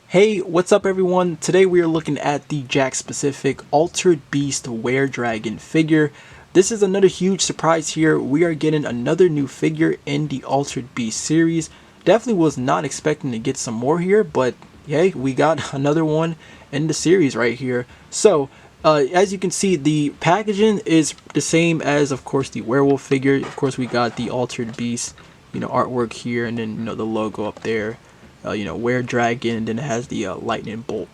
Hey, what's up everyone? Today we are looking at the Jakks specific Altered Beast Weredragon figure. This is another huge surprise here. We are getting another new figure in the Altered Beast series. Definitely was not expecting to get some more here, but hey, we got another one in the series right here. So, as you can see, the packaging is the same as, of course, the werewolf figure. Of course, we got the Altered Beast, artwork here, and then, the logo up there. Weredragon, and then it has the lightning bolt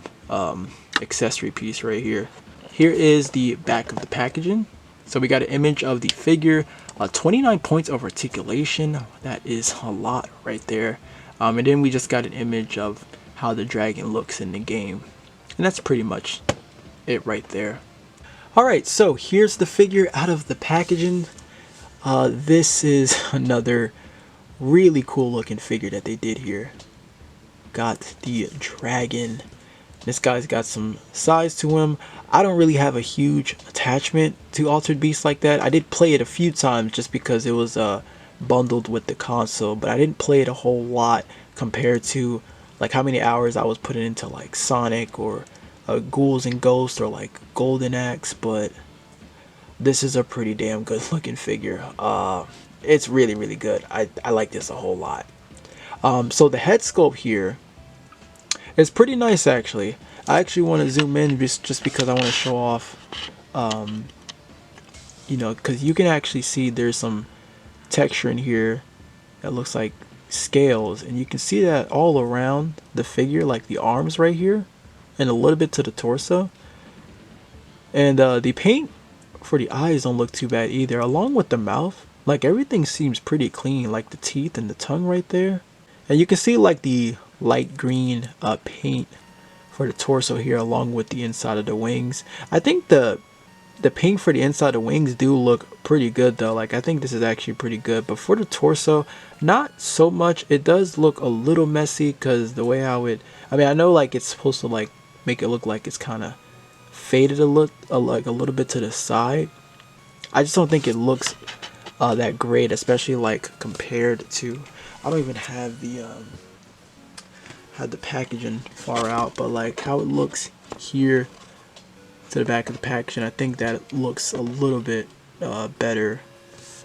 accessory piece right here. Here is the back of the packaging. So we got an image of the figure, 29 points of articulation. That is a lot right there. And then we just got an image of how the dragon looks in the game. And that's pretty much it right there. Alright, so here's the figure out of the packaging. This is another really cool looking figure that they did here. Got the dragon. This guy's got some size to him. I don't really have a huge attachment to Altered Beast like that. I did play it a few times just because it was bundled with the console, but I didn't play it a whole lot compared to like how many hours I was putting into like Sonic or Ghouls and Ghosts or like Golden Axe. But this is a pretty damn good looking figure. It's really good. I like this a whole lot. So the head sculpt here is pretty nice actually. I actually want to zoom in just because I want to show off, because you can actually see there's some texture in here that looks like scales, and you can see that all around the figure, like the arms right here, and a little bit to the torso. And the paint for the eyes don't look too bad either, along with the mouth. Like everything seems pretty clean, like the teeth and the tongue right there. And you can see like the light green paint for the torso here, along with the inside of the wings. I think the paint for the inside of the wings do look pretty good though. Like I think this is actually pretty good, but for the torso, not so much. It does look a little messy because the way how it, I mean, I know like it's supposed to like make it look like it's kind of faded like a little bit to the side. I just don't think it looks that great, especially like compared to, I don't even have the packaging far out, but like how it looks here to the back of the packaging, I think that looks a little bit better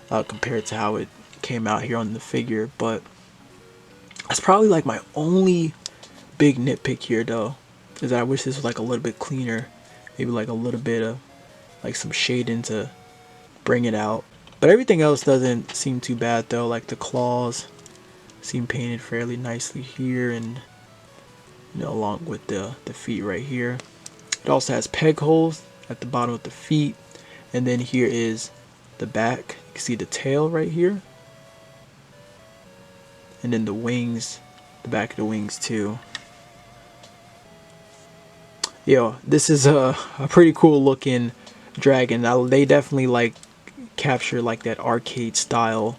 compared to how it came out here on the figure. But that's probably like my only big nitpick here though, is that I wish this was like a little bit cleaner, maybe like a little bit of like some shading to bring it out. But everything else doesn't seem too bad though. Like the claws seem painted fairly nicely here, and along with the feet right here. It also has peg holes at the bottom of the feet, and then here is the back. You can see the tail right here, and then the wings, the back of the wings too. This is a pretty cool looking dragon. Now they definitely like capture like that arcade style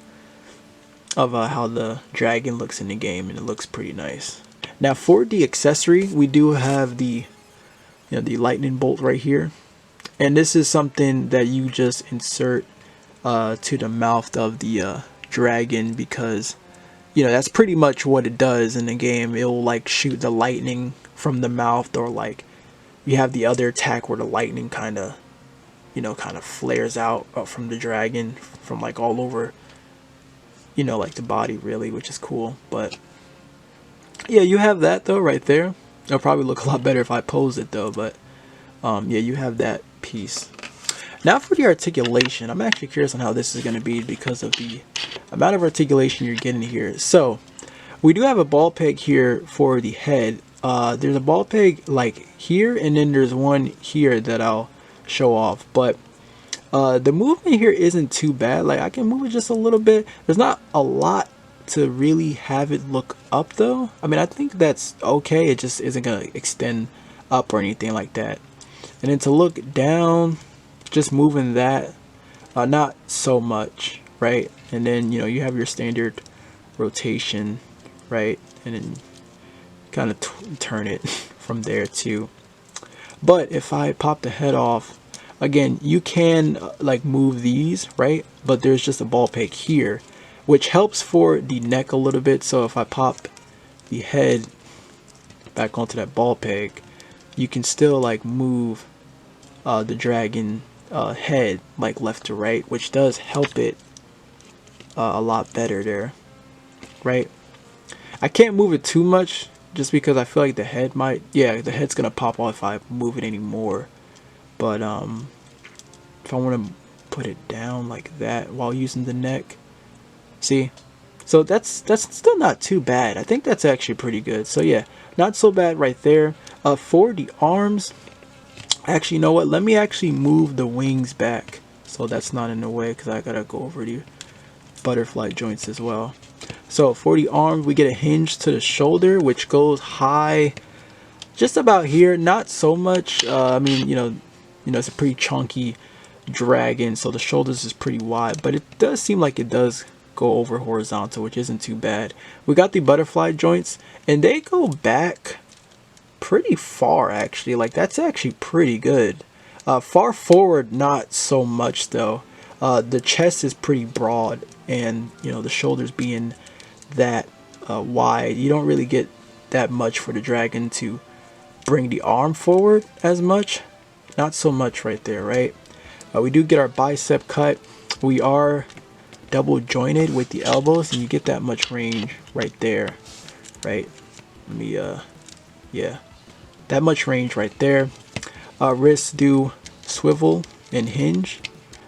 of how the dragon looks in the game, and it looks pretty nice. Now for the accessory, we do have the the lightning bolt right here, and this is something that you just insert to the mouth of the dragon, because that's pretty much what it does in the game. It'll like shoot the lightning from the mouth, or like you have the other attack where the lightning kind of flares out from the dragon from like all over like the body really, which is cool. But yeah, you have that though right there. It'll probably look a lot better if I pose it though, but yeah, you have that piece. Now for the articulation, I'm actually curious on how this is going to be because of the amount of articulation you're getting here. So we do have a ball peg here for the head. There's a ball peg like here, and then there's one here that I'll show off. But the movement here isn't too bad. Like I can move it just a little bit. There's not a lot to really have it look up though. I mean, I think that's okay. It just isn't gonna extend up or anything like that. And then to look down, just moving that, not so much, right? And then you have your standard rotation, right? And then kind of turn it from there too. But if I pop the head off, again, you can like move these, right? But there's just a ball peg here, which helps for the neck a little bit. So if I pop the head back onto that ball peg, you can still like move the dragon head like left to right, which does help it a lot better there, right? I can't move it too much just because I feel like the head might, yeah, the head's gonna pop off if I move it anymore. But if I want to put it down like that while using the neck, see, so that's still not too bad. I think that's actually pretty good. So yeah, not so bad right there. For the arms, actually, you know what? Let me actually move the wings back so that's not in the way, because I gotta go over the butterfly joints as well. So for the arms, we get a hinge to the shoulder, which goes high just about here. Not so much. I mean, it's a pretty chunky dragon, so the shoulders is pretty wide, but it does seem like it does go over horizontal, which isn't too bad. We got the butterfly joints, and they go back pretty far actually. Like, that's actually pretty good. Far forward, not so much though. The chest is pretty broad, and the shoulders being that wide, you don't really get that much for the dragon to bring the arm forward as much. Not so much right there, right? We do get our bicep cut. We are double jointed with the elbows, and you get that much range right there, right? Let me yeah, that much range right there. Wrists do swivel and hinge.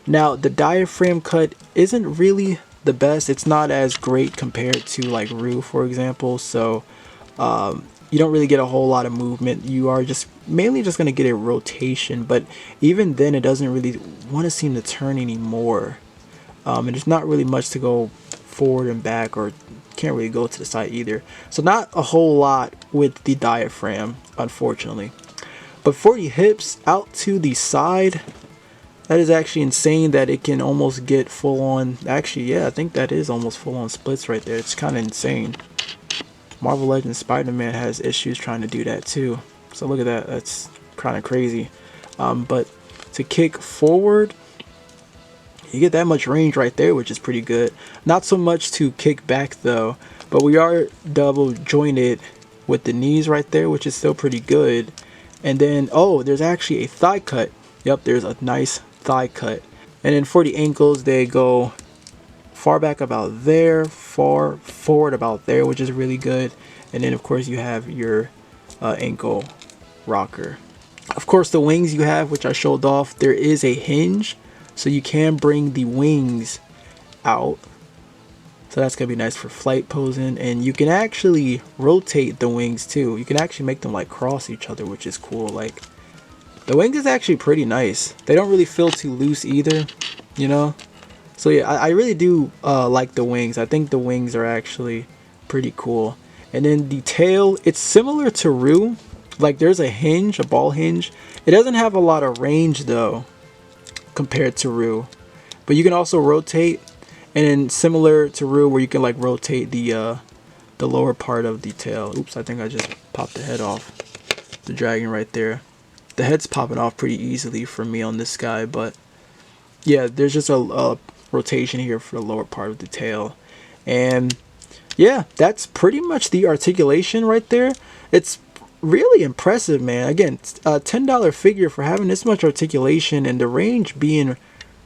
Now the diaphragm cut isn't really the best. It's not as great compared to like Rue, for example. So you don't really get a whole lot of movement. You are just mainly just going to get a rotation, but even then it doesn't really want to seem to turn anymore. And there's not really much to go forward and back, or can't really go to the side either. So not a whole lot with the diaphragm, unfortunately. But for the hips out to the side, that is actually insane that it can almost get full on. Actually, yeah, I think that is almost full on splits right there. It's kind of insane. Marvel Legends Spider-Man has issues trying to do that too. So look at that. That's kind of crazy. But to kick forward, you get that much range right there, which is pretty good. Not so much to kick back though, but we are double jointed with the knees right there, which is still pretty good. And then, oh, there's actually a thigh cut. Yep, there's a nice thigh cut. And then for the ankles, they go far back about there, far forward about there, which is really good. And then of course you have your ankle rocker. Of course, the wings you have, which I showed off, there is a hinge, so you can bring the wings out. So that's gonna be nice for flight posing, and you can actually rotate the wings too. You can actually make them like cross each other, which is cool. Like, the wings is actually pretty nice. They don't really feel too loose either, So yeah, I really do like the wings. I think the wings are actually pretty cool. And then the tail, it's similar to Rue. Like, there's a hinge, a ball hinge. It doesn't have a lot of range though compared to Rue, but you can also rotate. And then similar to Rue, where you can like rotate the lower part of the tail. Oops, I think I just popped the head off the dragon right there. The head's popping off pretty easily for me on this guy, but yeah, there's just a rotation here for the lower part of the tail. And yeah, that's pretty much the articulation right there. It's really impressive, man. Again, a $10 figure for having this much articulation and the range being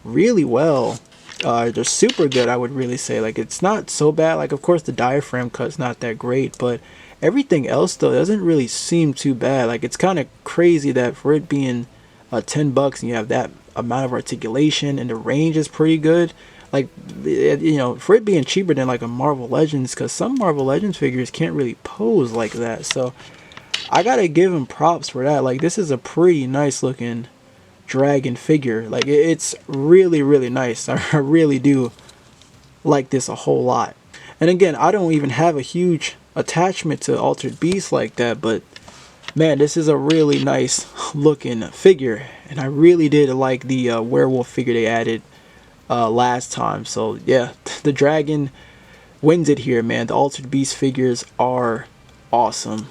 really well. They're super good, I would really say. Like, it's not so bad. Like, of course the diaphragm cut's not that great, but everything else though doesn't really seem too bad. Like, it's kind of crazy that for it being $10 and you have that amount of articulation and the range is pretty good. Like, for it being cheaper than like a Marvel Legends, because some Marvel Legends figures can't really pose like that. So I gotta give him props for that. Like, this is a pretty nice looking dragon figure. Like, it's really, really nice. I really do like this a whole lot. And again, I don't even have a huge attachment to Altered Beast like that, but man, this is a really nice looking figure. And I really did like the werewolf figure they added last time. So yeah, the dragon wins it here, man. The Altered Beast figures are awesome.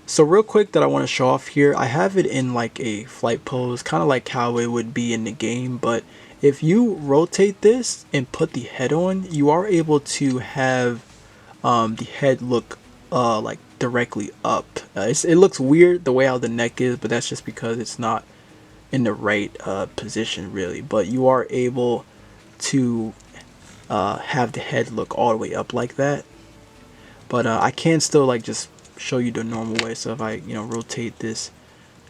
So real quick, that I want to show off here, I have it in like a flight pose, kind of like how it would be in the game. But if you rotate this and put the head on, you are able to have the head look like directly up. It looks weird the way how the neck is, but that's just because it's not in the right position really. But you are able to have the head look all the way up like that. But I can still like just show you the normal way. So if I rotate this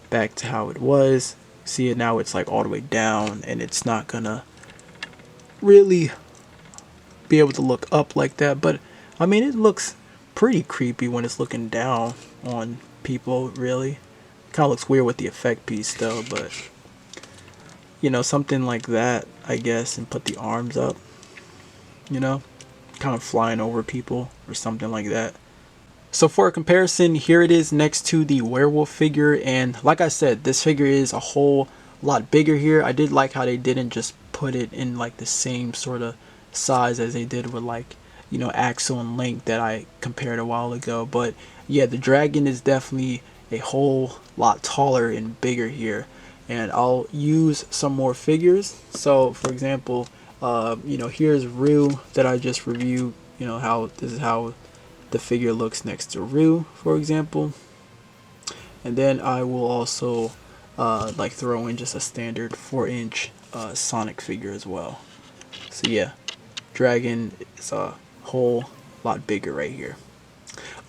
back to how it was, see it now, it's like all the way down, and it's not gonna really be able to look up like that. But I mean, it looks pretty creepy when it's looking down on people, really. Kind of looks weird with the effect piece though, but something like that, I guess, and put the arms up, kind of flying over people or something like that. So for a comparison, here it is next to the werewolf figure, and like I said, this figure is a whole lot bigger here. I did like how they didn't just put it in like the same sort of size as they did with like Axel and Link that I compared a while ago. But yeah, the dragon is definitely a whole lot taller and bigger here, and I'll use some more figures. So for example, here's Rue that I just reviewed. How this is how the figure looks next to Rue, for example. And then I will also like throw in just a standard 4-inch Sonic figure as well. So yeah, Dragon is a whole lot bigger right here.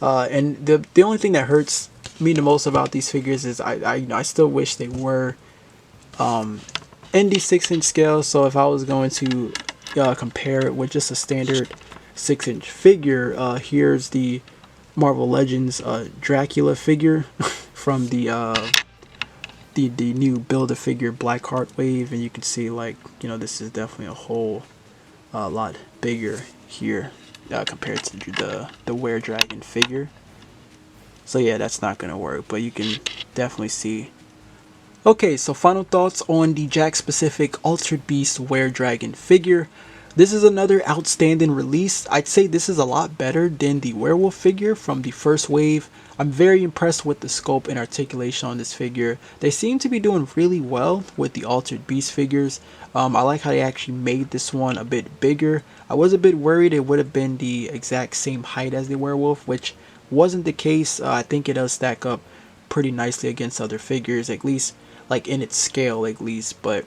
And the only thing that hurts me the most about these figures is I still wish they were in the 6-inch scale. So if I was going to compare it with just a standard 6-inch figure, here's the Marvel Legends Dracula figure from the new Build-A-Figure Blackheart wave, and you can see like this is definitely a whole lot bigger here compared to the Weredragon figure. So yeah, that's not gonna work, but you can definitely see. Okay, so final thoughts on the Jakks specific Altered Beast Weredragon figure. This is another outstanding release. I'd say this is a lot better than the werewolf figure from the first wave. I'm very impressed with the sculpt and articulation on this figure. They seem to be doing really well with the Altered Beast figures. I like how they actually made this one a bit bigger. I was a bit worried it would have been the exact same height as the werewolf, which wasn't the case. I think it does stack up pretty nicely against other figures, at least like in its scale at least. But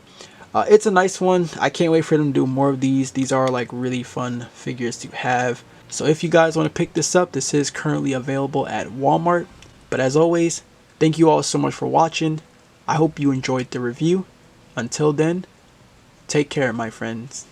it's a nice one. I can't wait for them to do more of these. These are like really fun figures to have. So if you guys want to pick this up, this is currently available at Walmart. But as always, thank you all so much for watching. I hope you enjoyed the review. Until then, take care, my friends.